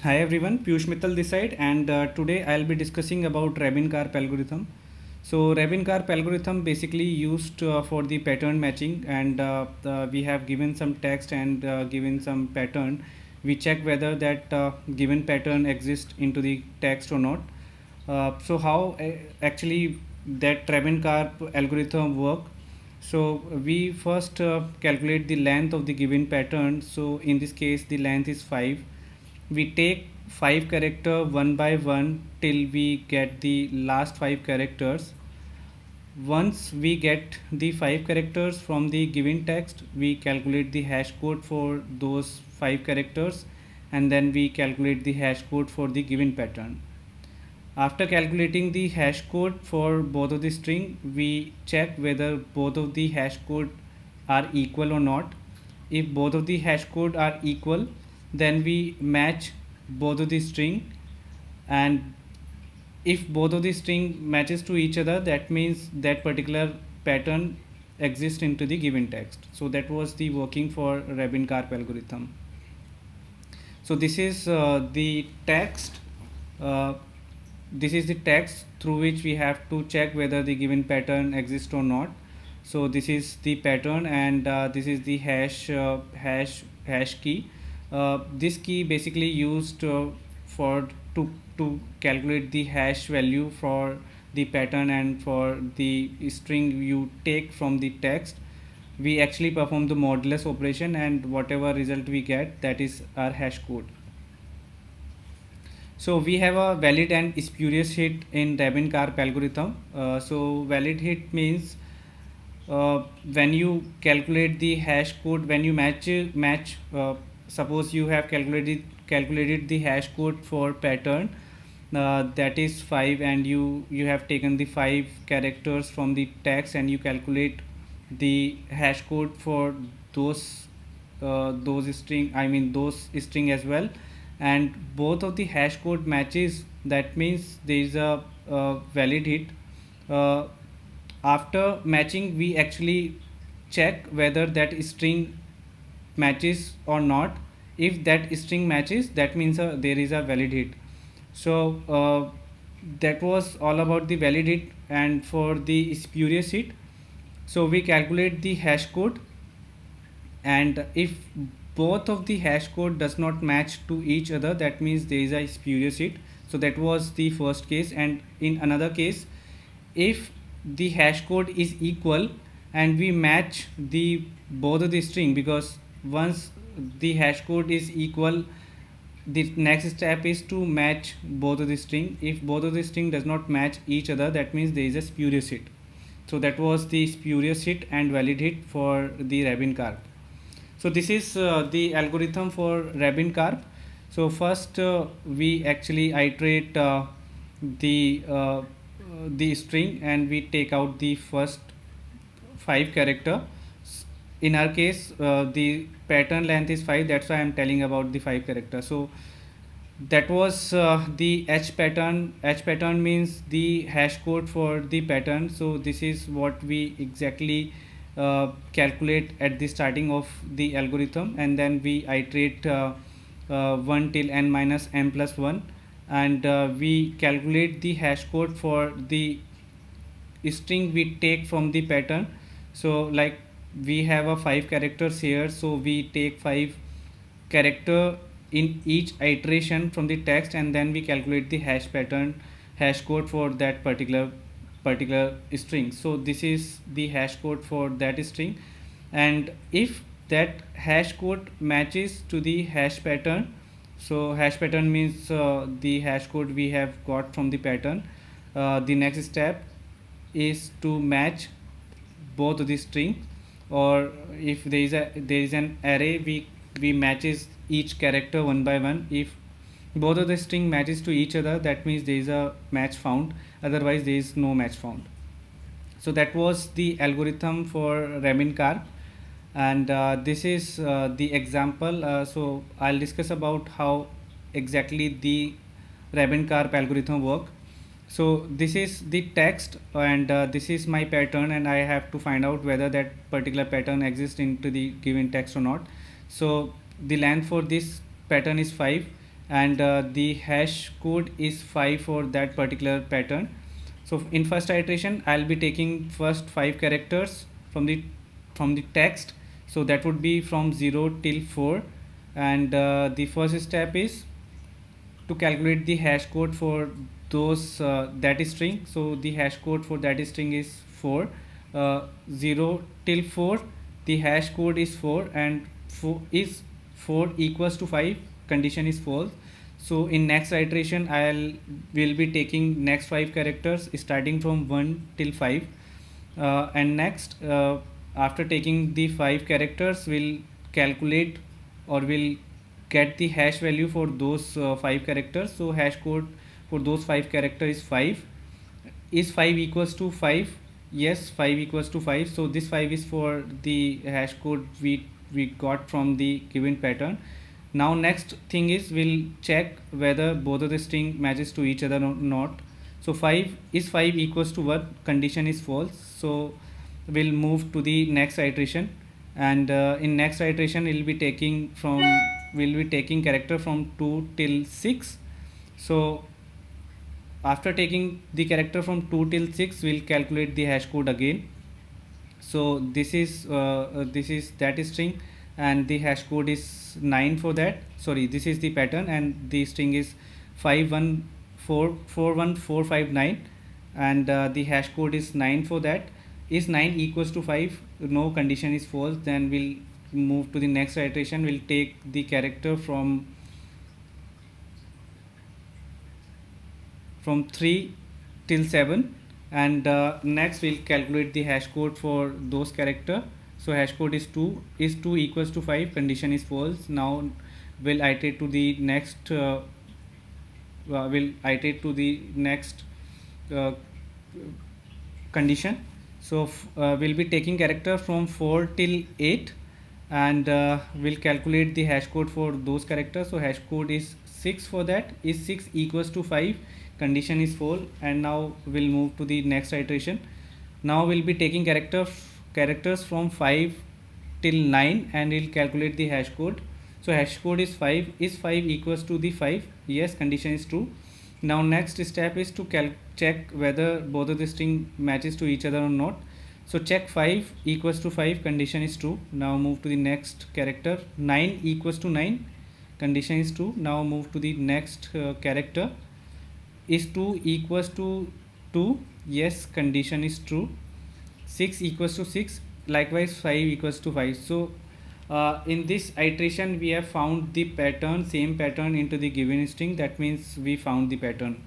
Hi everyone, Piyush Mittal this side, and today I'll be discussing about Rabin-Karp algorithm. So Rabin-Karp algorithm basically used for the pattern matching, and we have given some text and given some pattern. We check whether that given pattern exists into the text or not. So how actually that Rabin-Karp algorithm work? So we first calculate the length of the given pattern. So in this case, the length is 5. We take 5 character one by one till we get the last 5 characters. Once we get the 5 characters from the given text, we calculate the hash code for those 5 characters, and then we calculate the hash code for the given pattern. After calculating the hash code for both of the string, we check whether both of the hash code are equal or not. If both of the hash code are equal, then we match both of the string, and if both of the string matches to each other, that means that particular pattern exists into the given text. So that was the working for Rabin-Karp algorithm. So uh, this is the text through which we have to check whether the given pattern exists or not. So this is the pattern, and this is the hash key. This key basically used for to calculate the hash value for the pattern and for the string you take from the text. We actually perform the modulus operation, and whatever result we get, that is our hash code. So we have a valid and spurious hit in Rabin-Karp algorithm. So valid hit means when you calculate the hash code, when you match. Suppose you have calculated the hash code for pattern, that is 5, and you have taken the 5 characters from the text, and you calculate the hash code for those string, I mean those string as well, and both of the hash code matches, that means there is a valid hit. uh, After matching, we actually check whether that string matches or not. If that string matches, that means there is a valid hit. So that was all about the valid hit. And for the spurious hit, so we calculate the hash code, and if both of the hash code does not match to each other, that means there is a spurious hit. So that was the first case. And in another case, if the hash code is equal and we match the both of the string, because once the hash code is equal, the next step is to match both of the string. If both of the string does not match each other, that means there is a spurious hit. So that was the spurious hit and valid hit for the Rabin-Karp. So this is the algorithm for Rabin-Karp. So first we actually iterate the string, and we take out the first 5 character. In our case, the pattern length is 5, that's why I'm telling about the 5 character. So that was the h pattern means the hash code for the pattern. So this is what we exactly calculate at the starting of the algorithm, and then we iterate 1 till n minus m plus 1, and we calculate the hash code for the string we take from the pattern. So like we have a 5 characters here, so we take 5 character in each iteration from the text, and then we calculate the hash code for that particular string. So this is the hash code for that string, and if that hash code matches to the hash pattern, so hash pattern means the hash code we have got from the pattern, the next step is to match both of the string. Or if there is an array, we matches each character one by one. If both of the string matches to each other, that means there is a match found, otherwise there is no match found. So that was the algorithm for Rabin-Karp, and this is the example. So I'll discuss about how exactly the Rabin-Karp algorithm work. So this is the text, and this is my pattern, and I have to find out whether that particular pattern exists into the given text or not. So the length for this pattern is 5, and the hash code is 5 for that particular pattern. So in first iteration I'll be taking first 5 characters from the text, so that would be from 0 till 4, and the first step is to calculate the hash code for those that string. So the hash code for that string is 4, 0 till 4, the hash code is 4, and 4 equals to 5, condition is false. So in next iteration I'll will be taking next 5 characters starting from 1 till 5, and next after taking the 5 characters we'll calculate or we'll get the hash value for those 5 characters. So hash code for those 5 characters is 5. Is 5 equals to 5? Yes, 5 equals to 5. So this 5 is for the hash code we got from the given pattern. Now next thing is we'll check whether both of the string matches to each other or not. So 5 equals to 1, condition is false. So we'll move to the next iteration, and in next iteration we'll be taking character from 2 till 6. So after taking the character from 2 till 6 we'll calculate the hash code again. So this is that string, and the hash code is 9 for that. Sorry, this is the pattern, and the string is 51441459, and the hash code is 9 for that. Is 9 equals to 5? No, condition is false. Then we'll move to the next iteration. We'll take the character from 3 till 7, and next we'll calculate the hash code for those character. So hash code is 2. Is 2 equals to 5? Condition is false. Now we'll iterate to the next condition. So we'll be taking character from 4 till 8, and we'll calculate the hash code for those characters. So hash code is 6 for that. Is 6 equals to 5? Condition is false. And now we'll move to the next iteration. Now we'll be taking characters from 5 till 9, and we'll calculate the hash code. So hash code is 5. Is 5 equals to the 5? Yes, condition is true. Now next step is to check whether both of the string matches to each other or not. So check 5 equals to 5, condition is true. Now move to the next character. 9 equals to 9, condition is true. Now move to the next character. Is 2 equals to 2? Yes, condition is true. 6 equals to 6, likewise 5 equals to 5. So in this iteration we have found the same pattern into the given string. That means we found the pattern.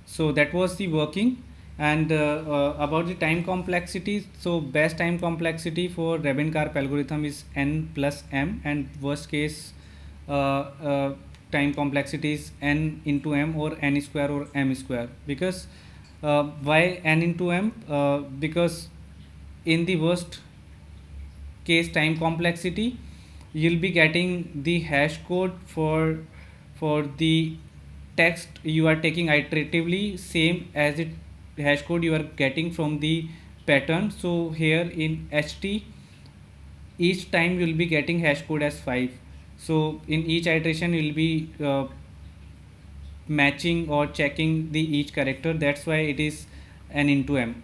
So that was the working. And about the time complexity, so best time complexity for Rabin-Karp algorithm is n plus m, and worst case time complexity is n into m, or n square or m square. Because why n into m? Because in the worst case time complexity you'll be getting the hash code for the text you are taking iteratively, same as it hash code you are getting from the pattern. So here in HT each time you will be getting hash code as 5. So in each iteration you will be matching or checking the each character. That's why it is n into m.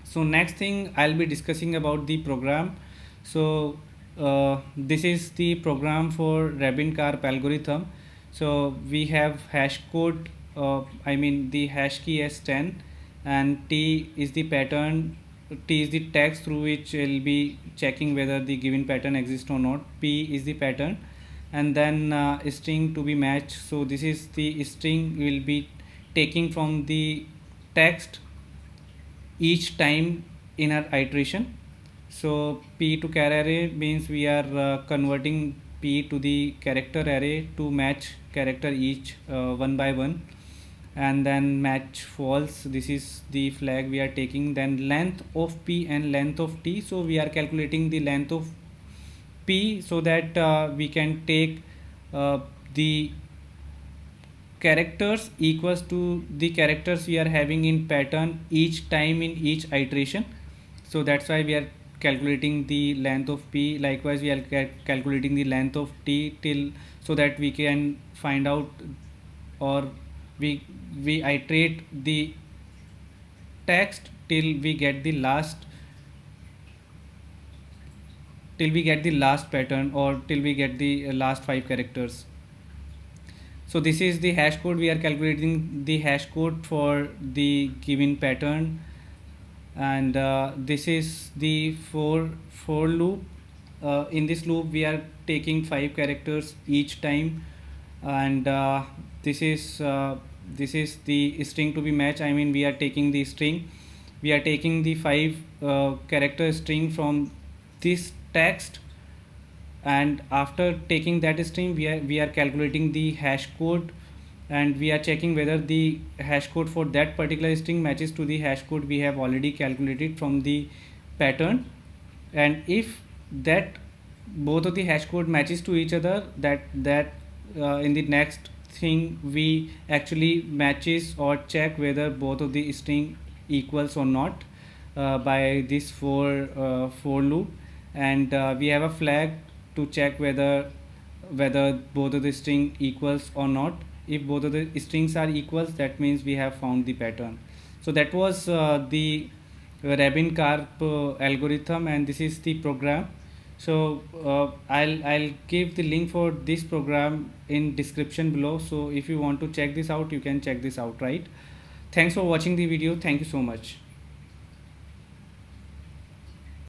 So next thing I'll be discussing about the program. So this is the program for Rabin-Karp algorithm. So we have hash code, the hash key as 10, and T is the pattern, T is the text through which we'll be checking whether the given pattern exists or not. P is the pattern, and then string to be matched. So this is the string we'll be taking from the text each time in our iteration. So P to char array means we are converting P to the character array to match character each one by one, and then match false. This is the flag we are taking. Then length of P and length of T. So we are calculating the length of P so that we can take the characters equals to the characters we are having in pattern each time in each iteration. So that's why we are calculating the length of p. Likewise, we are calculating the length of t till, so that we can find out, or we we iterate the text till we get the last pattern, or till we get the last 5 characters. So this is the hash code. We are calculating the hash code for the given pattern, and this is the for loop. In this loop, we are taking 5 characters each time, and this is the string to be matched. I mean, we are taking the string. We are taking the 5 character string from this text, and after taking that string, we are calculating the hash code, and we are checking whether the hash code for that particular string matches to the hash code we have already calculated from the pattern. And if that both of the hash code matches to each other, that in the next thing we actually matches or check whether both of the string equals or not, by this for loop. And we have a flag to check whether both of the string equals or not. If both of the strings are equals, that means we have found the pattern. So that was the Rabin Karp algorithm, and this is the program. So I'll give the link for this program in description below. So if you want to check this out, you can check this out, right? Thanks for watching the video. Thank you so much.